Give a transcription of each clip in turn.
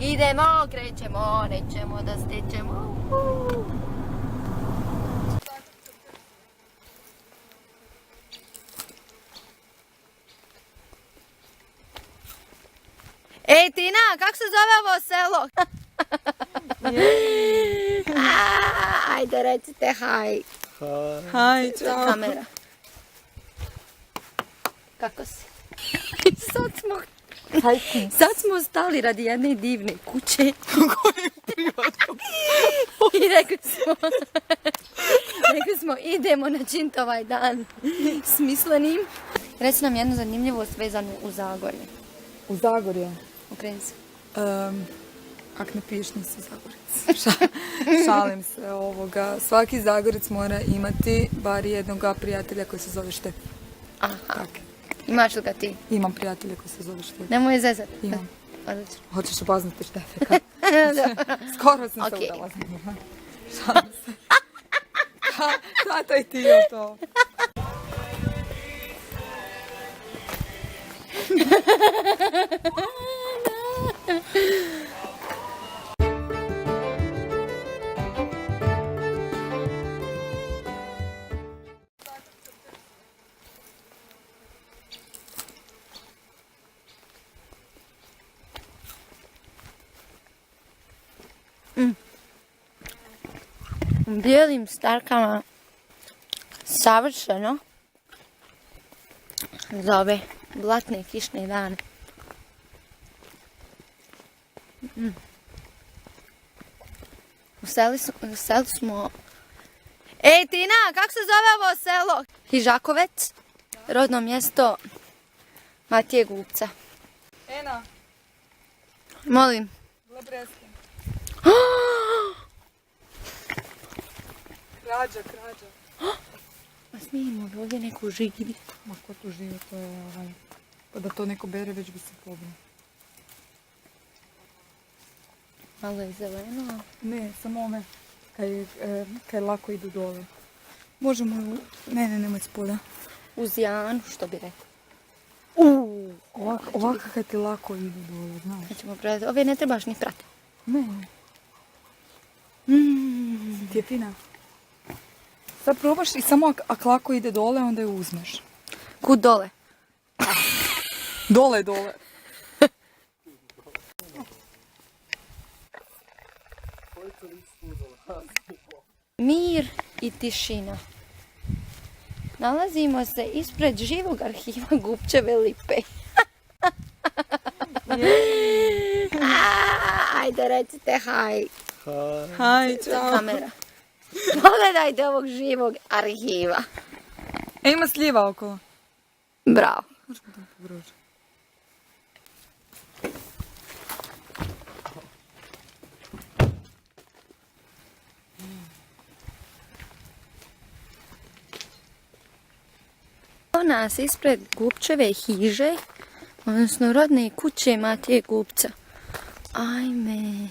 Idemo, krećemo, nećemo da stećemo. Ej Tina, kako se zove ovo selo? Ajde recite haj. Haj, čao. Kamera. Kako si? Sad smo stali radi jedne divne kuće. I rekli smo idemo načiniti ovaj dan smislenim. Reci nam jednu zanimljivost vezanu u Zagorje. U Zagorje? Okreni se. Ak ne piješ nisi Zagorec. Šalim se ovoga. Svaki Zagorec mora imati bar jednoga prijatelja koji se zove Štef. Aha. Tak. Imaš li ga ti? Imam prijatelja koji se zove Štef. Nemoj zezat. Imam. Odlično. Hoćeš upoznati Štefeka? Skoro sam se udala za njega. Šalim se. Tata i ti je to. Bijelim starkama savršeno za ove blatne kišne dane. U selu smo... Ej Tina, kako se zove ovo selo? Hižakovec, rodno mjesto Matije Gubca. Ena, Molim. Lebreski. Krađa. Ma smijemo li ovdje neko živi? Ma ko tu živi, to je pa da to neko bere, već bi se pobilo. Malo je zeleno. Ne, samo ove, kaj lako idu dole. Možemo, nemoj spolja. Uz Janu, što bi rekao. Ovako kaj ti lako idu dole, znaš. Sad ćemo pratiti. Ove ne trebaš ni pratiti. Ne. Ti je fina. Sad probaš i samo ako lako ide dole, onda je uzmeš. Kud dole? Dole. Mir i tišina. Nalazimo se ispred živog arhiva Gubčeve lipe. Ajde recite haj. Haj, čao. Kamera. Pogledajte ovog živog arhiva. Ima sliva okolo. Bravo. Nas ispred Gubčeve hiže, odnosno rodne kuće Matije Gubca. Ajme.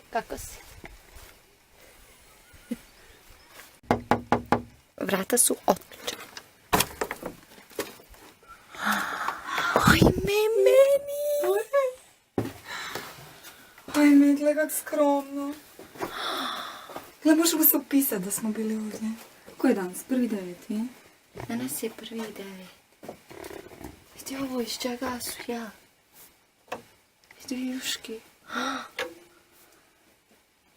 Kako si? Vrata su otključena. Ajme meni! Ajme, gle kak skromno. Gle, možemo se upisati da smo bili ovdje. Koji je danas? 1.9. Danas je 1.9. Vidi ovo iz čega su ja. Vidi juški.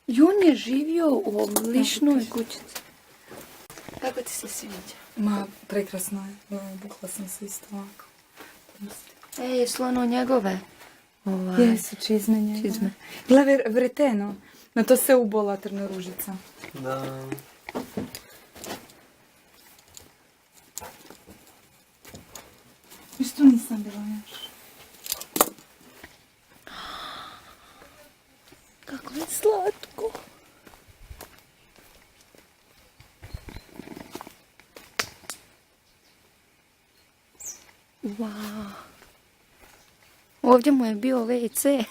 I on je živio u oblišnoj kućici. Kako ti se sviđa? Ma, prekrasno je. Bukla sam se isto ovako. Ej, jesu ono njegove? Jesu, čizme njegove. Čizme. Gle, vreteno. Na to se ubola Trna Ružica. Da. Ništa nisam bila još. Kako je slatko. Wow. Ovdje mu je bio WC.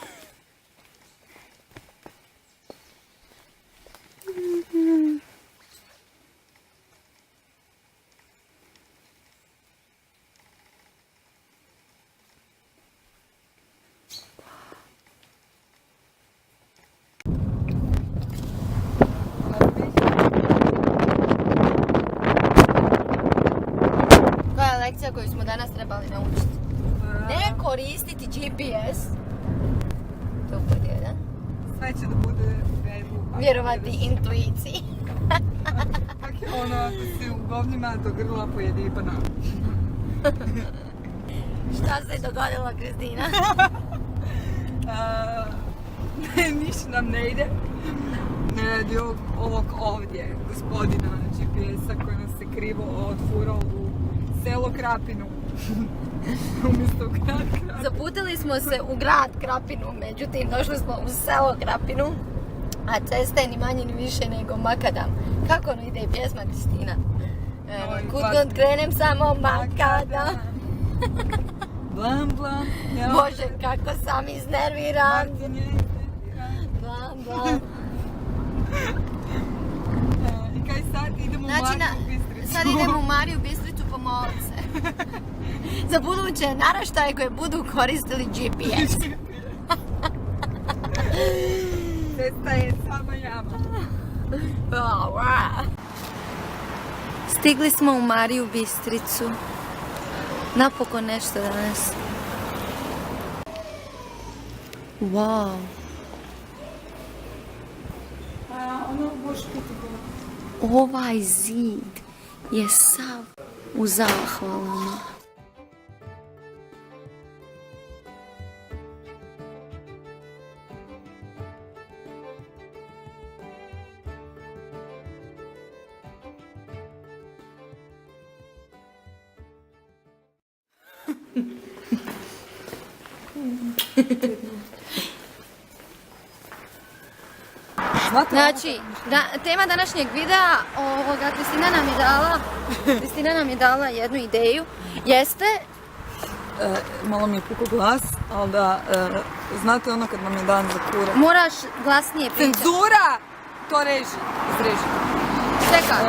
lekcija koju smo danas trebali naučiti. Ne koristiti GPS. To je pod jedan. Sve će da bude u redu. Vjerovati intuiciji. Kak je ono, ako si u govnjima do grla pojedi i banan. Šta se dogodilo, Kristina? Ništa nam ne ide. Radi ovog ovdje, gospodina GPS-a koji nas se krivo otfurao u selo Krapinu. Umjesto u grad Krapinu. Zaputili smo se u grad Krapinu, međutim došli smo u selo Krapinu, a cesta je ni manje ni više nego makadam. Kako ono ide i pjesma, Kristina? Kud god krenem samo makadam. Blam, blam. Bože, kako sam iznerviran. Martin je iznerviran. Blam, blam. I kaj sad idemo u Znači, Mariju Bistricu. sad idemo u Mariju Bistricu pomolit se. Za buduće naraštaje koje budu koristili GPS. Cesta je sama jama. Stigli smo u Mariju Bistricu. Napokon nešto danas. Wow. Ono možeš piti Ovaj zid je sav u zahvalama. Znači, tema današnjeg videa, Kristina nam je dala jednu ideju, jeste... Malo mi je pukao glas, ali da, znate ono kad vam je dan za kurat. Moraš glasnije pričati. Cenzura! To reži, izreži. Čekaj.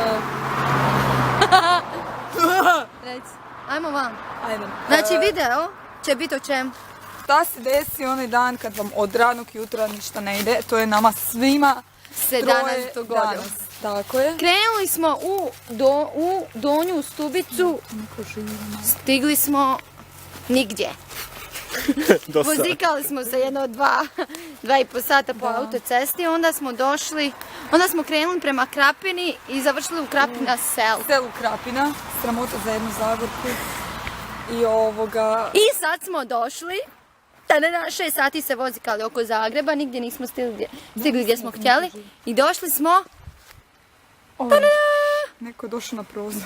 Reci, ajmo vam. Ajde. Znači, video će biti o čemu? Šta se desi onaj dan kad vam od ranog jutra ništa ne ide, to je nama svima Se danas dogodilo. Tako je. Krenuli smo u Donju Stubicu, stigli smo nigdje. Vozikali smo se jedno 2,5 sata po autocesti, onda smo krenuli prema Krapini i završili u Krapina selu. Selu Krapina, sramota za jednu Zagorku. I sad smo došli, 6 sati se vozikali oko Zagreba, nigdje nismo stigli gdje smo htjeli i došli smo... Neko je došao na prozor.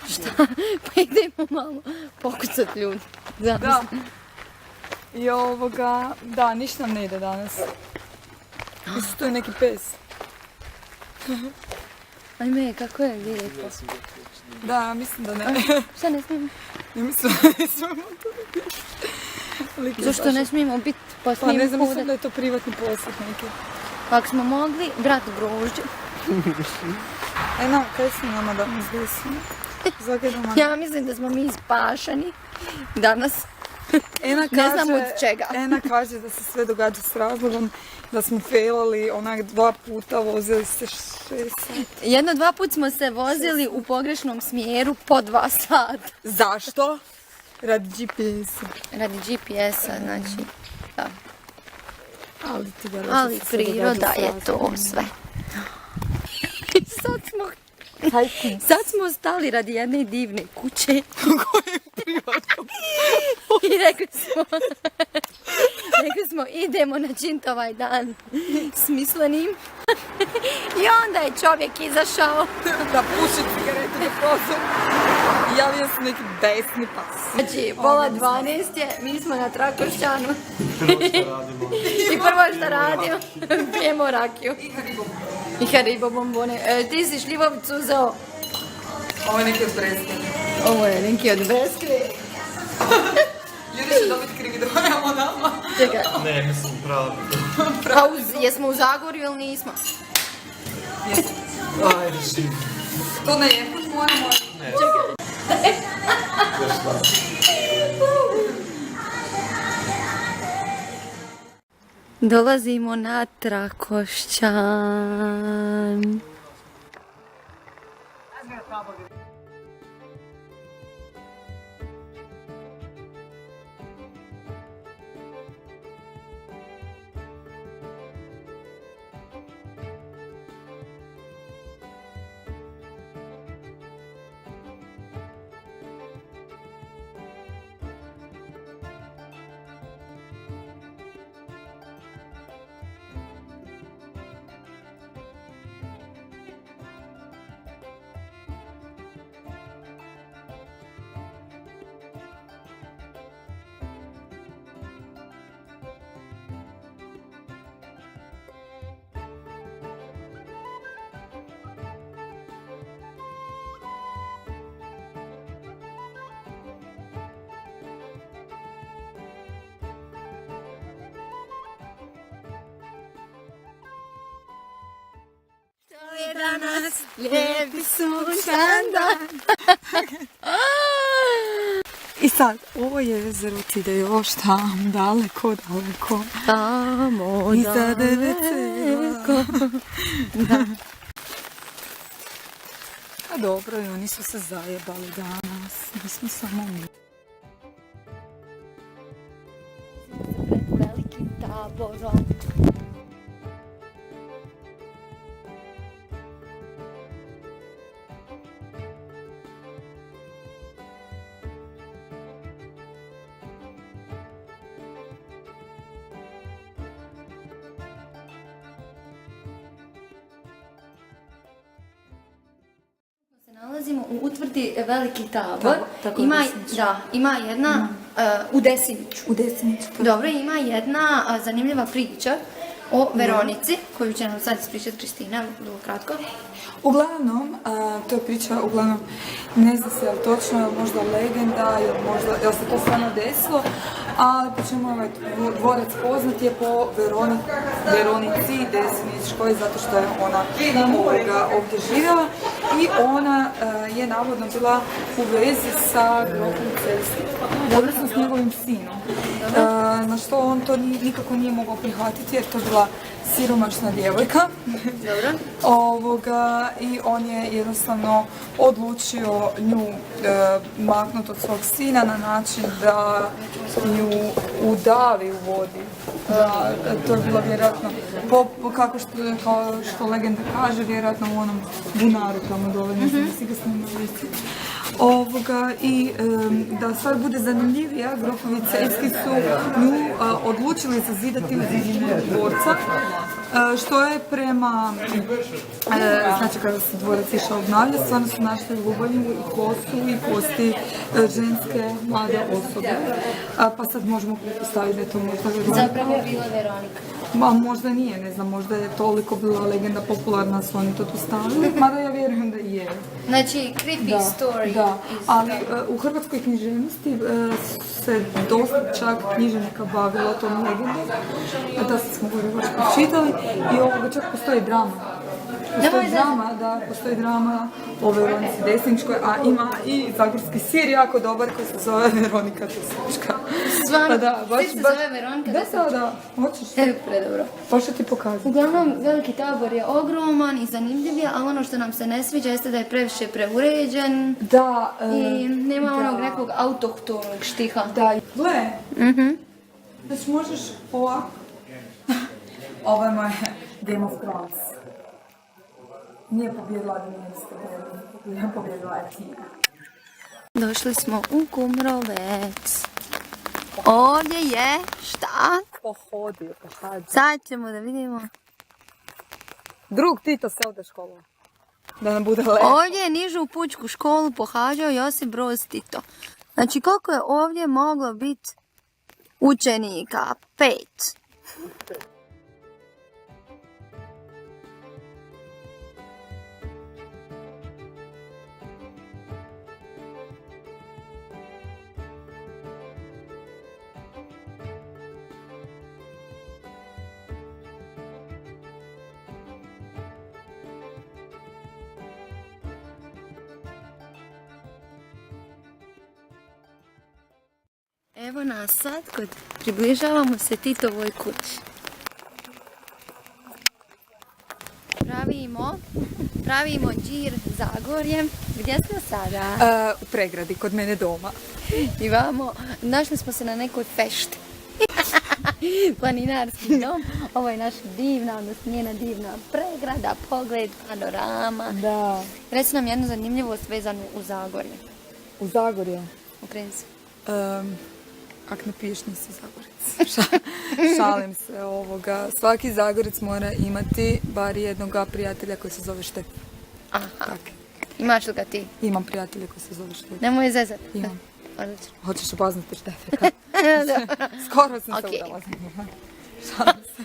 Šta? Pa idemo malo pokucat ljudi. Da. I da, ništa nam ne ide danas. Mislim, tu je neki pes. Ajme, kako je lijepo. Da, mislim da ne. Šta ne smijemo? Ja mislim da ne smijemo to. Zašto ne smijemo biti pa Pa ne smijemo znam, mislim hodat? da je to privatni posjet neki. Ako smo mogli, brat grožđe. Ena, kaj se nama danas desilo? Zagledamo. Ja mislim da smo mi spašani danas. Ena Ne znam od čega. Ena kaže da se sve događa s razlogom, da smo failali onak 2 puta, vozili se 6 sati. 1-2 put smo se vozili u pogrešnom smjeru po 2 sata. Zašto? Radi GPS-a. Radi GPS-a, znači, da. Ali Priroda je to sve. I sad smo stali radi jedne divne kuće. I rekli smo idemo načiniti ovaj dan smislenim. I onda je čovjek izašao. Da puši cigaretu na prozor. I javio se neki besni pas. Znači, pola 12 je, mi smo na Trakošćanu. I prvo što radimo, pijemo rakiju. I Haribo bombone. Ti si šljivovcu uzeo. Ovo je neki od Breskve. Ovo je neki od Breskve. Ljudi će dobiti krivi dojam o nama. Čekaj. Ne, mislim pravo. A jesmo u Zagorju ili nismo? Ajde, živ. To ne je put moramo. Dolazimo na Trakošćan. danas, lijepi sunčan dan. I sad, ovo jezero ti ide još tam, daleko, daleko. Tamo Iza daleko. Da. A dobro, i oni su se zajebali danas. Nismo samo mi. Pred velikim taborom. Nalazimo u utvrdi Veliki Tabor. Tako ima, u Desniću. da, ima jedna u Desiniću. U Desniću. Dobro, ima jedna zanimljiva priča o Veronici, koju će nam sad ispričati Kristina, vrlo kratko. Uglavnom, to je priča, uglavnom, ne zna se je li točno, je li možda legenda, je li možda, je li se to stvarno desilo, ali po čemu ovaj dvorac poznat je po Veronici Desničkoj, zato što je ona ovdje živjela i ona je navodno bila u vezi sa grofom Celski, odnosno s njegovim sinom. Na što on to nikako nije mogao prihvatiti jer to je bila siromašna djevojka. Dobro. I on je jednostavno odlučio nju maknuti od svog sina na način da nju udavi u vodi. To je bilo vjerojatno, kao što legenda kaže, vjerojatno u onom bunaru tamo dole, ne znam, si ga snimali. I da stvar bude zanimljivija, grofovi Celjski su nju odlučili zazidati u zidine dvorca, što je prema, znači kada se dvorac išao obnavljati, stvarno su našli lubanju i kosu i kosti ženske mlade osobe, pa sad možemo pretpostaviti da je to možda Veronika. Zapravo je bila Veronika. Možda nije, ne znam, možda je toliko bila legenda popularna, su oni to tu stavili, mada ja vjerujem da je. Znači, creepy story. Da, ali u hrvatskoj književnosti se dosta čak književnika bavilo tom legendom, da smo baš čitali i ovoga čak postoji drama. Postoji drama o Veronici Desničkoj, a ima i zagorski sir jako dobar koji se zove Veronika Desnička. Stvarno, Baš sir se zove Veronika Desnička? Da, hoćeš. Predobro. Baš ću ti pokazati. Uglavnom, Veliki Tabor je ogroman i zanimljiv je, ali ono što nam se ne sviđa jeste da je previše preuređen i nema onog nekog autohtonog štiha. Da, gle, znači možeš ovako. Ovo je moje Game of Thrones. Nije pobjedila Daenerys, pobjedila je Tina. Došli smo u Kumrovec. Ovdje je šta? Pohodio. Sad ćemo da vidimo. Drug Tito se ode školu. Da nam bude lepo. Ovdje je nižu pučku školu pohađao Josip Broz Tito. Znači koliko je ovdje moglo biti učenika? 5. Evo nas sad, približavamo se Titovoj kući. Pravimo džir Zagorjem. Gdje smo sada? U Pregradi, kod mene doma. I vamo, našli smo se na nekoj fešti. Planinarski dom. Ovo je naša divna, odnosno njena divna Pregrada, pogled, panorama. Da. Reci nam jednu zanimljivost vezanu u Zagorje. U Zagorje? Okreni se. Ak ne piješ, nisi Zagorec. Šalim se ovoga. Svaki Zagorec mora imati bar jednoga prijatelja koji se zove Štef. Aha. Imaš li ga ti? Imam prijatelja koji se zove Štef. Nemoj zezat. Imam. Odlično. Hoćeš upoznati Štefeka? Skoro sam se udala. Šalim se.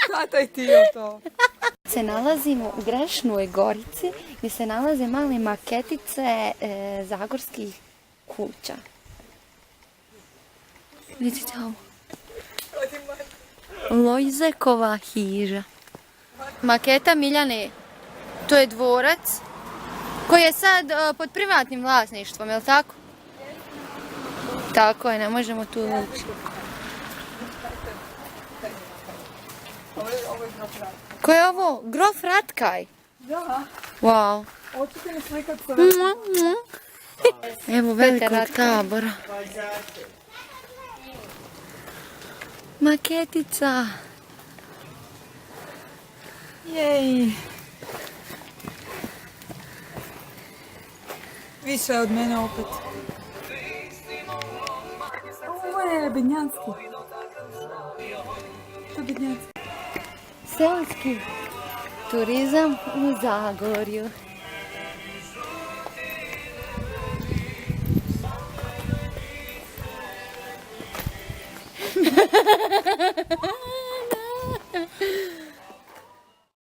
Hvataj ti o to. Se nalazimo u Grešnoj Gorici gdje se nalaze male maketice zagorskih kuća. Vidite ovo. Lojzekova hiža. Maketa Miljane. To je dvorac koji je sad pod privatnim vlasništvom, je li tako? Tako je, ne možemo tu ući. Ovo je grof Ratkaj. Ko je ovo? Grof Ratkaj? Da. Wow. Hoćete mi slikat sa Evo velikog tabora. Maketica. Jej. Više od mene opet. Ovo je Bednjanski. To je Bednjanski. Selski turizam u Zagorju.